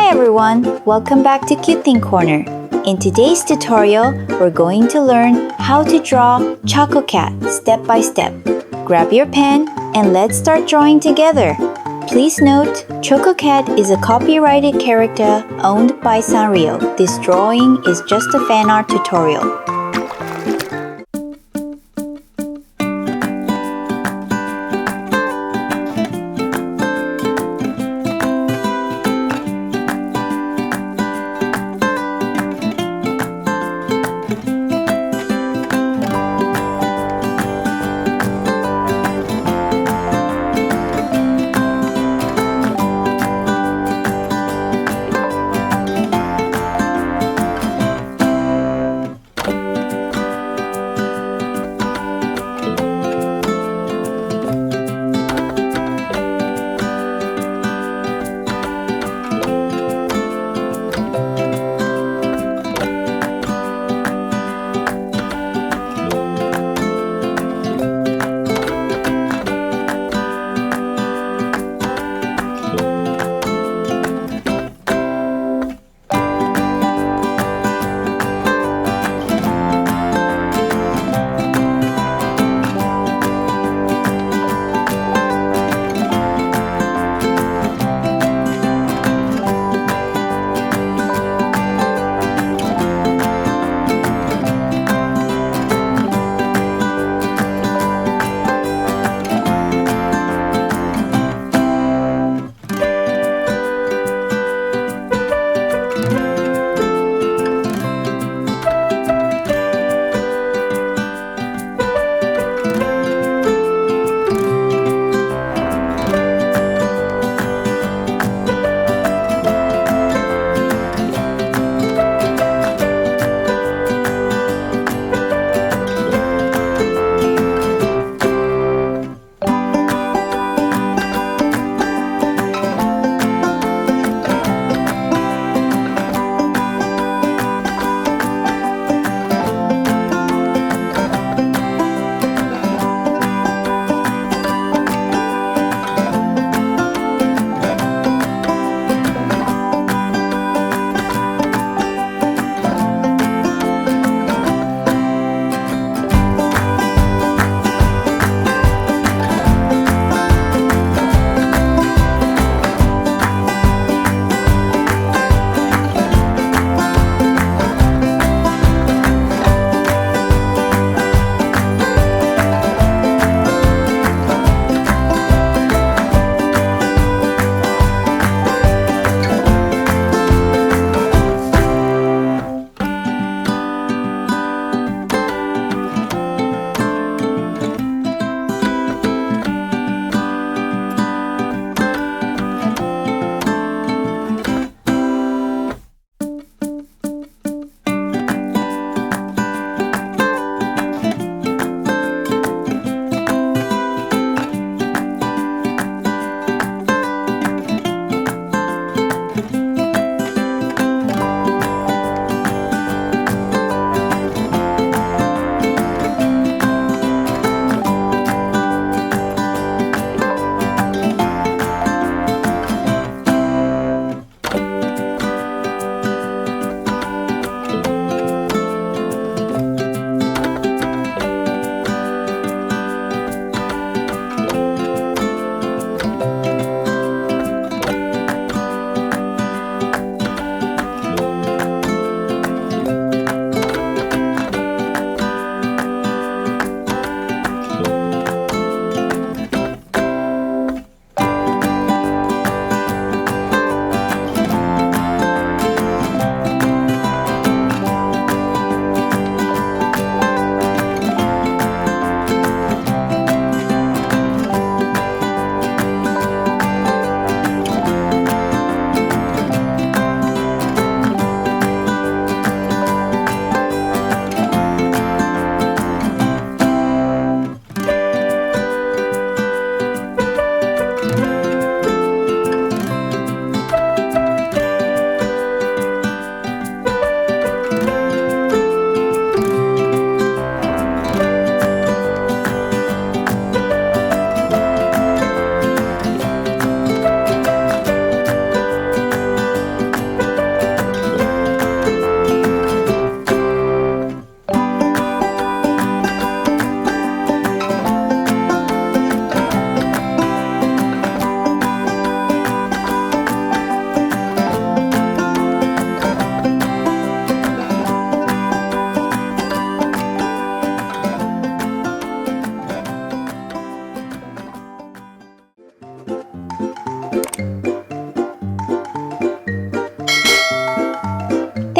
everyone, welcome back to Cute Thing Corner. In today's tutorial, we're going to learn how to draw Chococat step by step. Grab your pen and let's start drawing together. Please note, Chococat is a copyrighted character owned by Sanrio. This drawing is just a fan art tutorial.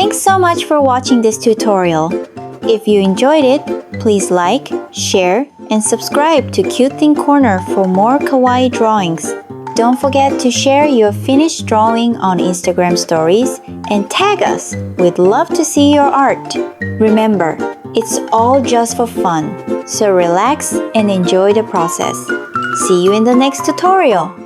Thanks so much for watching this tutorial. If you enjoyed it, please like, share, and subscribe to Cute Thing Corner for more kawaii drawings. Don't forget to share your finished drawing on Instagram stories and tag us. We'd love to see your art. Remember, it's all just for fun, so relax and enjoy the process. See you in the next tutorial.